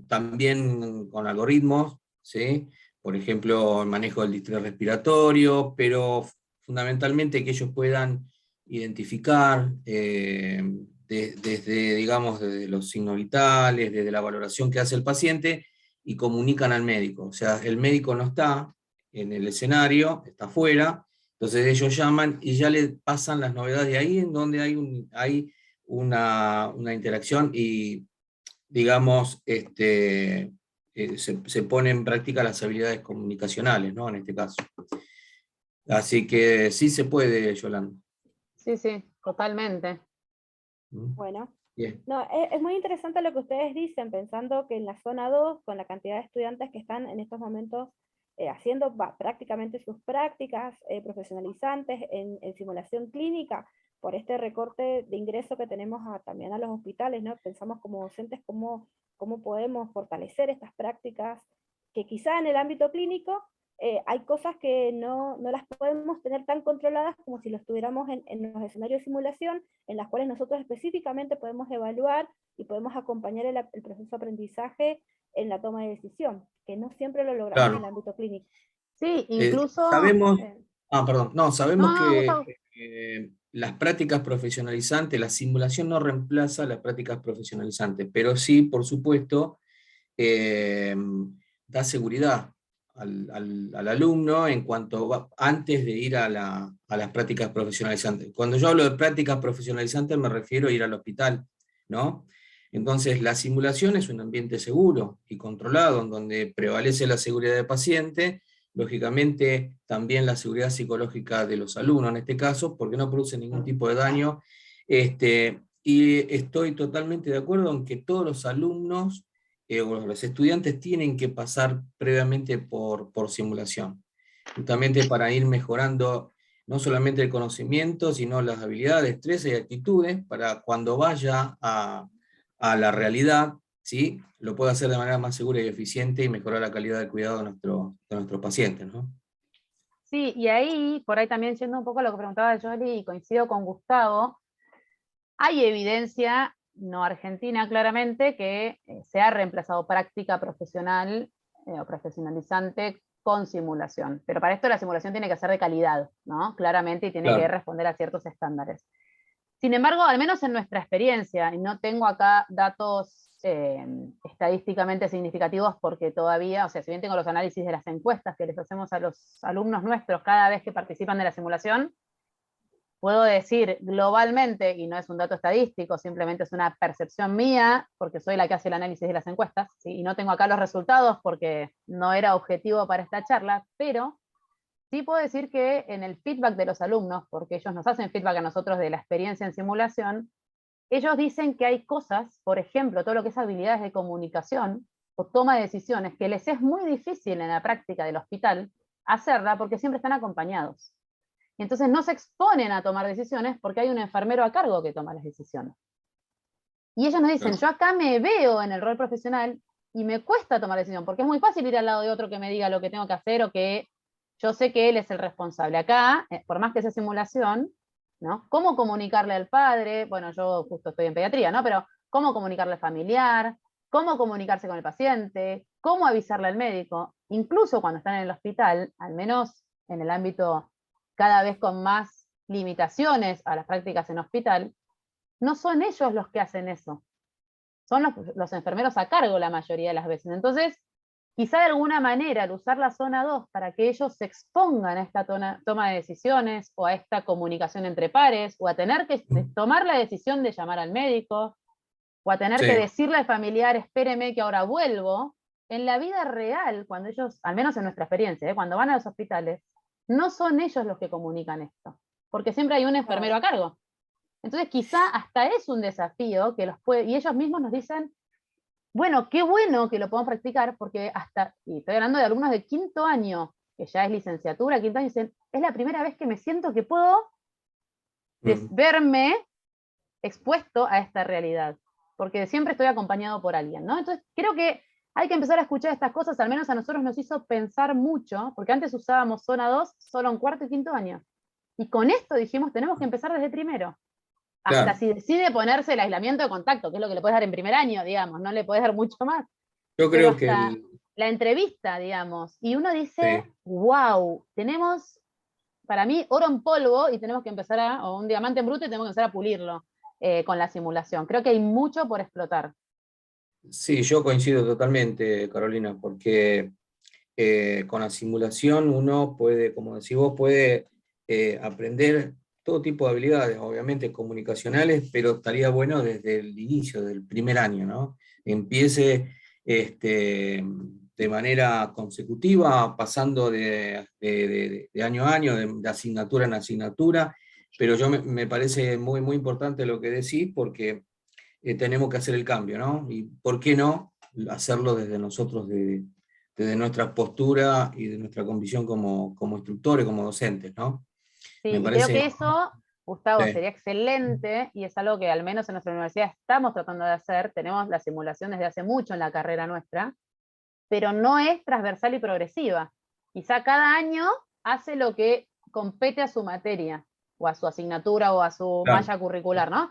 también con algoritmos, ¿sí? por ejemplo, el manejo del distrés respiratorio, pero fundamentalmente que ellos puedan identificar desde, digamos, desde los signos vitales, desde la valoración que hace el paciente, y comunican al médico. O sea, el médico no está en el escenario, está afuera, entonces ellos llaman y ya le pasan las novedades de ahí, en donde hay una interacción y, digamos, se pone en práctica las habilidades comunicacionales, ¿no? En este caso. Así que sí se puede, Yolanda. Sí, sí, totalmente. Bueno, Bien. no, es muy interesante lo que ustedes dicen, pensando que en la zona 2, con la cantidad de estudiantes que están en estos momentos haciendo prácticamente sus prácticas profesionalizantes en simulación clínica, por este recorte de ingreso que tenemos también a los hospitales, ¿no? Pensamos como docentes cómo podemos fortalecer estas prácticas, que quizá en el ámbito clínico hay cosas que no las podemos tener tan controladas como si lo estuviéramos en los escenarios de simulación, en las cuales nosotros específicamente podemos evaluar y podemos acompañar el proceso de aprendizaje en la toma de decisión, que no siempre lo logramos Claro. en el ámbito clínico. Sí, incluso... Sabemos, perdón, no, sabemos No, Gustavo. que las prácticas profesionalizantes, la simulación no reemplaza las prácticas profesionalizantes, pero sí, por supuesto, da seguridad al alumno en cuanto antes de ir a las prácticas profesionalizantes. Cuando yo hablo de prácticas profesionalizantes me refiero a ir al hospital, ¿no? Entonces, la simulación es un ambiente seguro y controlado, en donde prevalece la seguridad del paciente, lógicamente también la seguridad psicológica de los alumnos en este caso, porque no produce ningún tipo de daño. Y estoy totalmente de acuerdo en que todos los alumnos o los estudiantes tienen que pasar previamente por simulación, justamente para ir mejorando no solamente el conocimiento, sino las habilidades, destrezas y actitudes, para cuando vaya a la realidad, ¿sí? Lo pueda hacer de manera más segura y eficiente y mejorar la calidad del cuidado de nuestros pacientes, ¿no? Sí, y ahí, por ahí también yendo un poco a lo que preguntaba Yoli, y coincido con Gustavo, hay evidencia, no argentina claramente, que se ha reemplazado práctica profesional o profesionalizante con simulación. Pero para esto la simulación tiene que ser de calidad, ¿no? Claramente, y tiene que Claro. responder a ciertos estándares. Sin embargo, al menos en nuestra experiencia, y no tengo acá datos estadísticamente significativos porque todavía, o sea, si bien tengo los análisis de las encuestas que les hacemos a los alumnos nuestros cada vez que participan de la simulación, puedo decir globalmente, y no es un dato estadístico, simplemente es una percepción mía, porque soy la que hace el análisis de las encuestas, ¿sí? Y no tengo acá los resultados porque no era objetivo para esta charla, pero sí puedo decir que en el feedback de los alumnos, porque ellos nos hacen feedback a nosotros de la experiencia en simulación, ellos dicen que hay cosas, por ejemplo, todo lo que es habilidades de comunicación o toma de decisiones, que les es muy difícil en la práctica del hospital hacerla porque siempre están acompañados. Y entonces no se exponen a tomar decisiones porque hay un enfermero a cargo que toma las decisiones. Y ellos nos dicen, yo acá me veo en el rol profesional y me cuesta tomar decisión, porque es muy fácil ir al lado de otro que me diga lo que tengo que hacer o que yo sé que él es el responsable. Acá, por más que sea simulación, ¿no? ¿Cómo comunicarle al padre? Bueno, yo justo estoy en pediatría, ¿no? Pero ¿cómo comunicarle al familiar? ¿Cómo comunicarse con el paciente? ¿Cómo avisarle al médico? Incluso cuando están en el hospital, al menos en el ámbito cada vez con más limitaciones a las prácticas en hospital, no son ellos los que hacen eso. Son los enfermeros a cargo la mayoría de las veces. Entonces, quizá de alguna manera, al usar la zona 2 para que ellos se expongan a esta toma de decisiones o a esta comunicación entre pares, o a tener que tomar la decisión de llamar al médico, o a tener que decirle al familiar, espéreme que ahora vuelvo, en la vida real, cuando ellos, al menos en nuestra experiencia, cuando van a los hospitales, no son ellos los que comunican esto, porque siempre hay un enfermero a cargo. Entonces quizá hasta es un desafío que y ellos mismos nos dicen, bueno, qué bueno que lo podamos practicar, porque y estoy hablando de alumnos de quinto año, que ya es licenciatura, quinto año, dicen, es la primera vez que me siento que puedo verme expuesto a esta realidad, porque siempre estoy acompañado por alguien, ¿no? Entonces creo que hay que empezar a escuchar estas cosas, al menos a nosotros nos hizo pensar mucho, porque antes usábamos zona 2 solo en cuarto y quinto año. Y con esto dijimos, tenemos que empezar desde primero. Hasta Claro. si decide ponerse el aislamiento de contacto, que es lo que le puedes dar en primer año, digamos, no le puedes dar mucho más. Yo Pero creo que hasta... la entrevista, digamos, y uno dice, Sí. wow, tenemos, para mí, oro en polvo y tenemos que empezar o un diamante en bruto y tenemos que empezar a pulirlo con la simulación. Creo que hay mucho por explotar. Sí, yo coincido totalmente, Carolina, porque con la simulación uno puede, como decís vos, puede aprender todo tipo de habilidades, obviamente comunicacionales, pero estaría bueno desde el inicio, del primer año, ¿no? Empiece de manera consecutiva, pasando de año a año, de asignatura en asignatura, pero me parece muy, muy importante lo que decís, porque tenemos que hacer el cambio, ¿no? Y por qué no hacerlo desde nosotros, desde nuestra postura y de nuestra convicción como instructores, como docentes, ¿no? Sí, Me y creo parece... que eso, Gustavo, Sí, sería excelente y es algo que al menos en nuestra universidad estamos tratando de hacer. Tenemos la simulación desde hace mucho en la carrera nuestra, pero no es transversal y progresiva. Quizá cada año hace lo que compete a su materia, o a su asignatura, o a su claro, malla curricular, ¿no?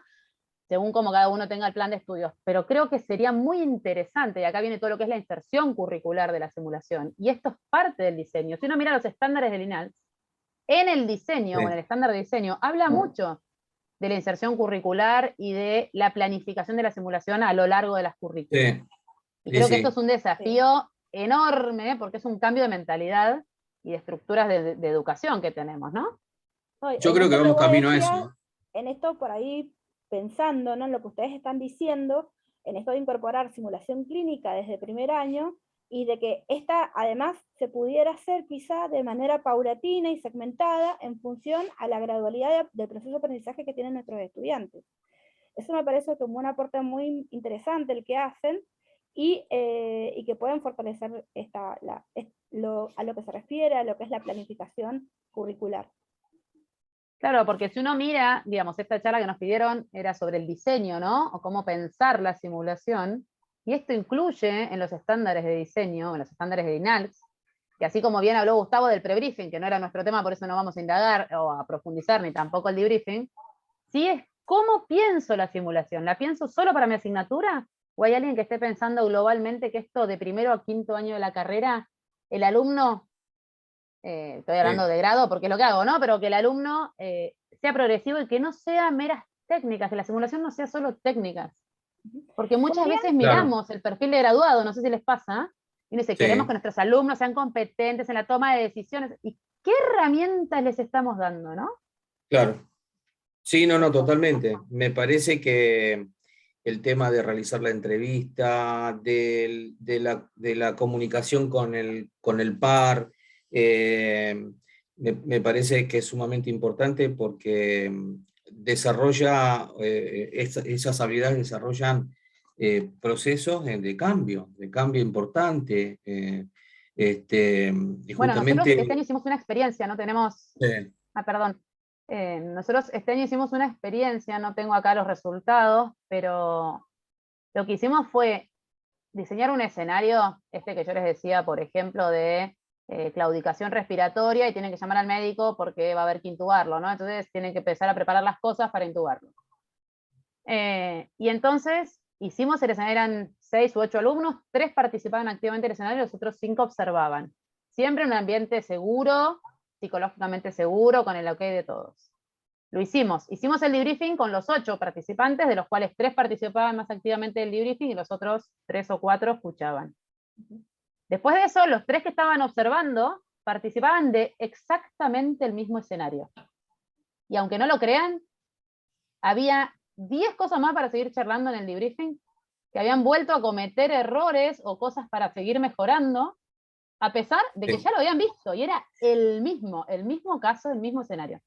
Según como cada uno tenga el plan de estudios. Pero creo que sería muy interesante, y acá viene todo lo que es la inserción curricular de la simulación, y esto es parte del diseño. Si uno mira los estándares del INALS, en el diseño, o en el sí, estándar de diseño, habla mucho de la inserción curricular y de la planificación de la simulación a lo largo de las currículas. sí, Y sí, creo que esto sí. es un Sí. desafío enorme, porque es un cambio de mentalidad y de estructuras de educación que tenemos, ¿no? No, Yo en creo que esto que vamos vos camino a decías, eso. en esto por ahí pensando, ¿no?, en lo que ustedes están diciendo, en esto de incorporar simulación clínica desde primer año, y de que esta además se pudiera hacer quizá de manera paulatina y segmentada en función a la gradualidad del proceso de aprendizaje que tienen nuestros estudiantes. Eso me parece como un aporte muy interesante el que hacen, y que pueden fortalecer a lo que se refiere a lo que es la planificación curricular. Claro, porque si uno mira, digamos, esta charla que nos pidieron era sobre el diseño, ¿no? O cómo pensar la simulación, y esto incluye en los estándares de diseño, en los estándares de INALS, que así como bien habló Gustavo del prebriefing, que no era nuestro tema, por eso no vamos a indagar o a profundizar, ni tampoco el debriefing, sí es cómo pienso la simulación. ¿La pienso solo para mi asignatura? ¿O hay alguien que esté pensando globalmente que esto de primero a quinto año de la carrera, el alumno, estoy hablando Sí, de grado porque es lo que hago, ¿no? Pero que el alumno sea progresivo y que no sea meras técnicas, que la simulación no sea solo técnicas. Porque muchas ¿Podrían? veces claro, miramos el perfil de graduado, no sé si les pasa, y dice, queremos sí. que nuestros alumnos sean competentes en la toma de decisiones. ¿Y qué herramientas les estamos dando, no? Claro. Sí, no, no, Eso. totalmente. Me parece que el tema de realizar la entrevista, de la comunicación con el par, me parece que es sumamente importante porque desarrolla, esas habilidades desarrollan procesos de cambio importante. Y Bueno, nosotros este justamente... año hicimos una experiencia, no tenemos, perdón, nosotros este año hicimos una experiencia, no tengo acá los resultados, pero lo que hicimos fue diseñar un escenario, este que yo les decía, por ejemplo, de claudicación respiratoria y tienen que llamar al médico porque va a haber que intubarlo, ¿no? Entonces tienen que empezar a preparar las cosas para intubarlo. Y entonces hicimos el escenario, eran 6 u 8 alumnos, 3 participaban activamente en el escenario y los otros 5 observaban. Siempre en un ambiente seguro, psicológicamente seguro, con el ok de todos. Lo hicimos el debriefing con los 8 participantes, de los cuales 3 participaban más activamente del debriefing y los otros 3 o 4 escuchaban. Después de eso, los 3 que estaban observando participaban de exactamente el mismo escenario. Y aunque no lo crean, había 10 cosas más para seguir charlando en el debriefing, que habían vuelto a cometer errores o cosas para seguir mejorando, a pesar de que ya lo habían visto, y era el mismo caso, el mismo escenario.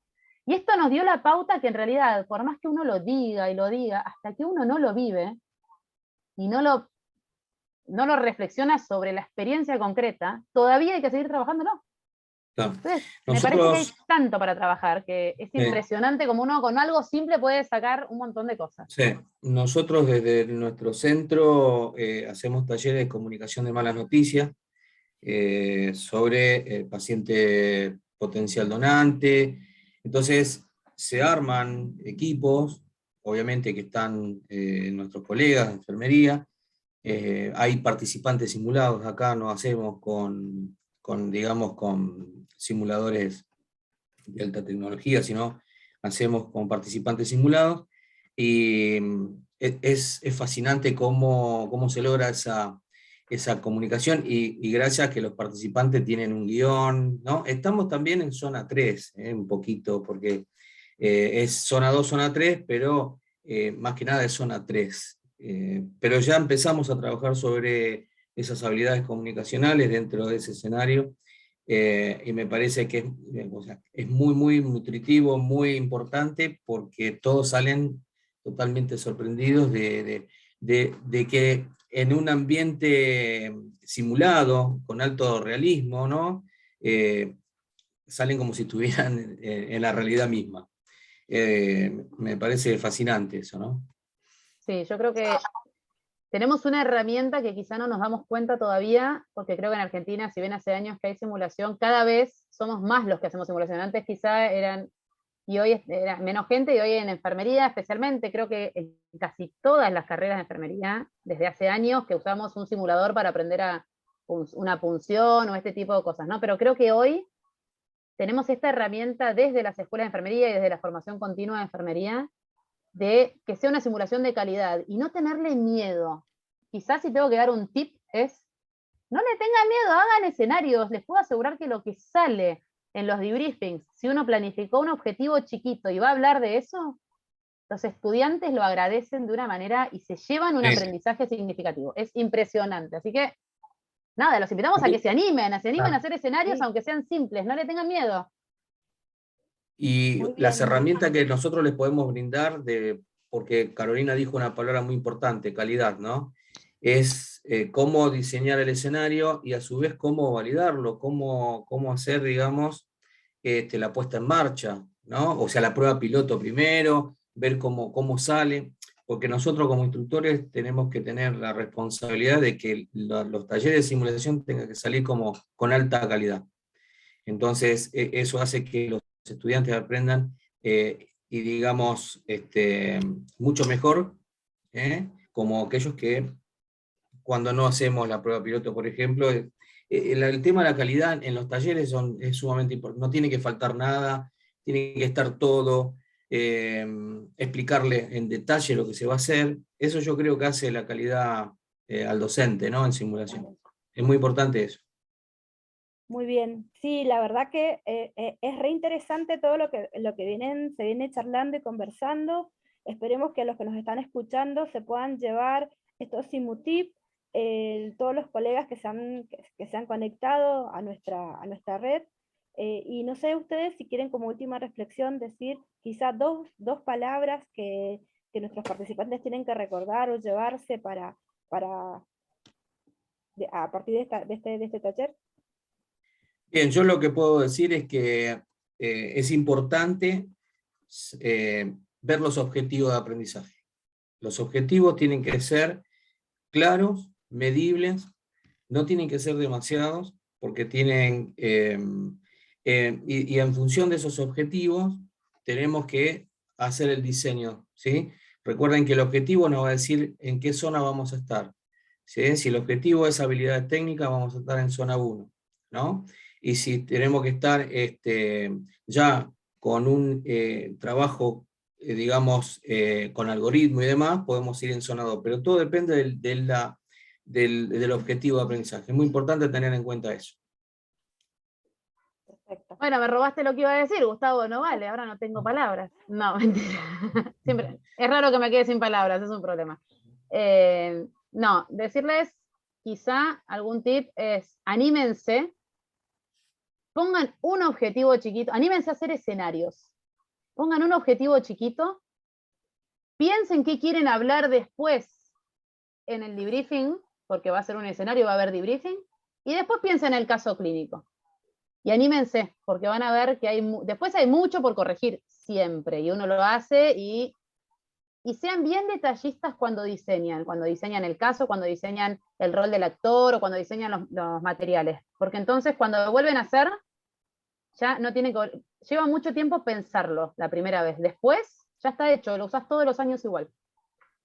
Y esto nos dio la pauta que en realidad, por más que uno lo diga y lo diga, hasta que uno no lo vive y no lo reflexiona sobre la experiencia concreta, todavía hay que seguir trabajándolo. Claro. Entonces, me parece que hay Nosotros, tanto para trabajar, que es impresionante como uno con algo simple puede sacar un montón de cosas. sí, nosotros desde nuestro centro hacemos talleres de comunicación de malas noticias sobre el paciente potencial donante. Entonces, se arman equipos, obviamente que están nuestros colegas de enfermería, Hay participantes simulados, acá no hacemos digamos, con simuladores de alta tecnología, sino hacemos con participantes simulados, y es fascinante cómo se logra esa comunicación, y gracias a que los participantes tienen un guión, ¿no? Estamos también en zona 3, un poquito, porque es zona 2, zona 3, pero más que nada es zona 3. Pero ya empezamos a trabajar sobre esas habilidades comunicacionales dentro de ese escenario, y me parece que o sea, es muy, muy nutritivo, muy importante, porque todos salen totalmente sorprendidos de que en un ambiente simulado, con alto realismo, ¿no? Salen como si estuvieran en la realidad misma. Me parece fascinante eso, ¿no? Sí, yo creo que tenemos una herramienta que quizá no nos damos cuenta todavía, porque creo que en Argentina, si bien hace años que hay simulación, cada vez somos más los que hacemos simulación. Antes quizá eran, y hoy era menos gente, y hoy en enfermería especialmente, creo que en casi todas las carreras de enfermería, desde hace años que usamos un simulador para aprender una punción o este tipo de cosas, ¿no? Pero creo que hoy tenemos esta herramienta desde las escuelas de enfermería y desde la formación continua de enfermería, de que sea una simulación de calidad y no tenerle miedo. Quizás si tengo que dar un tip es, no le tengan miedo, hagan escenarios. Les puedo asegurar que lo que sale en los debriefings, si uno planificó un objetivo chiquito y va a hablar de eso, los estudiantes lo agradecen de una manera y se llevan un aprendizaje significativo. Es impresionante. Así que, nada, los invitamos a que se animen a hacer escenarios, Sí. aunque sean simples, no le tengan miedo. Y Muy las bien, herramientas que nosotros les podemos brindar, porque Carolina dijo una palabra muy importante, calidad, ¿no? Es cómo diseñar el escenario, y a su vez cómo validarlo, cómo hacer, digamos, la puesta en marcha, ¿no? O sea, la prueba piloto primero, ver cómo sale, porque nosotros como instructores tenemos que tener la responsabilidad de que los talleres de simulación tengan que salir con alta calidad. Entonces, eso hace que los estudiantes aprendan, y digamos, mucho mejor, como aquellos que cuando no hacemos la prueba piloto, por ejemplo, el tema de la calidad en los talleres es sumamente importante, no tiene que faltar nada, tiene que estar todo, explicarle en detalle lo que se va a hacer. Eso yo creo que hace la calidad al docente, ¿no? En simulación. Es muy importante eso. muy bien. Sí, la verdad que es re interesante todo lo que se viene charlando y conversando. Esperemos que los que nos están escuchando se puedan llevar estos simutips, todos los colegas que se han conectado a nuestra red. Y no sé ustedes si quieren como última reflexión decir quizá dos palabras que nuestros participantes tienen que recordar o llevarse a partir de este taller. Bien, yo lo que puedo decir es que es importante ver los objetivos de aprendizaje. Los objetivos tienen que ser claros, medibles, no tienen que ser demasiados, porque tienen, y en función de esos objetivos, tenemos que hacer el diseño, ¿sí? Recuerden que el objetivo nos va a decir en qué zona vamos a estar, ¿sí? Si el objetivo es habilidad técnica, vamos a estar en zona 1, ¿no? Y si tenemos que estar ya con un trabajo, digamos, con algoritmo y demás, podemos ir en zona 2, pero todo depende del objetivo de aprendizaje. Es muy importante tener en cuenta eso. Perfecto. Bueno, me robaste lo que iba a decir, Gustavo, no vale, ahora no tengo palabras. No, mentira. Siempre, es raro que me quede sin palabras, es un problema. No, decirles quizá algún tip es anímense, pongan un objetivo chiquito, anímense a hacer escenarios, pongan un objetivo chiquito, piensen qué quieren hablar después en el debriefing, porque va a ser un escenario, va a haber debriefing, y después piensen en el caso clínico. Y anímense, porque van a ver que después hay mucho por corregir, siempre, y uno lo hace, y sean bien detallistas cuando diseñan el caso, cuando diseñan el rol del actor, o cuando diseñan los materiales, porque entonces cuando lo vuelven a hacer, ya no tienen que, lleva mucho tiempo pensarlo la primera vez, después ya está hecho, lo usás todos los años igual.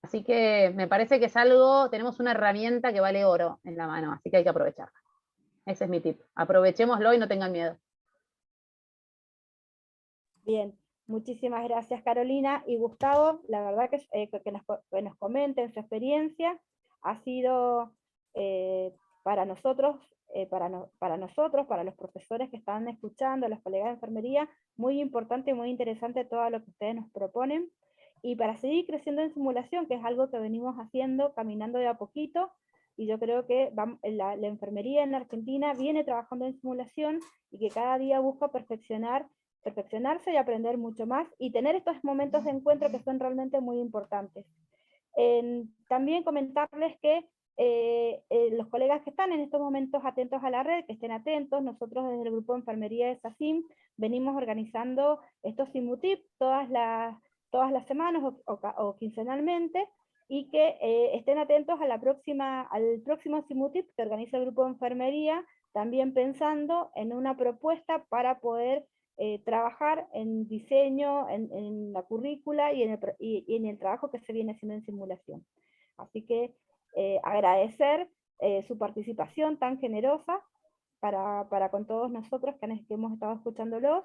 Así que me parece que es algo, tenemos una herramienta que vale oro en la mano, así que hay que aprovecharla. Ese es mi tip. Aprovechémoslo y no tengan miedo. Bien, muchísimas gracias Carolina y Gustavo, la verdad que nos comenten su experiencia, ha sido para nosotros, para los profesores que están escuchando, los colegas de enfermería, muy importante y muy interesante todo lo que ustedes nos proponen, y para seguir creciendo en simulación, que es algo que venimos haciendo, caminando de a poquito, y yo creo que la enfermería en Argentina viene trabajando en simulación, y que cada día busca perfeccionarse y aprender mucho más, y tener estos momentos de encuentro que son realmente muy importantes. También comentarles que los colegas que están en estos momentos atentos a la red, que estén atentos, nosotros desde el grupo de enfermería de SACIM venimos organizando estos Simutip todas las semanas o quincenalmente, y que estén atentos a al próximo Simutip que organiza el grupo de enfermería, también pensando en una propuesta para poder trabajar en diseño, en la currícula y en el trabajo que se viene haciendo en simulación. Así que agradecer su participación tan generosa para con todos nosotros que hemos estado escuchándolos,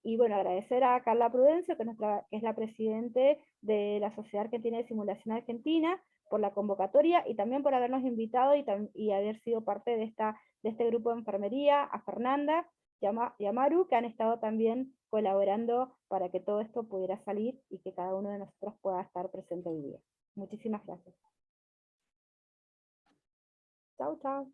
y bueno, agradecer a Carla Prudencio, que es la presidente de la Sociedad Argentina de Simulación Argentina, por la convocatoria y también por habernos invitado y haber sido parte de este grupo de enfermería, a Fernanda y a Maru, que han estado también colaborando para que todo esto pudiera salir y que cada uno de nosotros pueda estar presente hoy día. Muchísimas gracias. Chao, chao.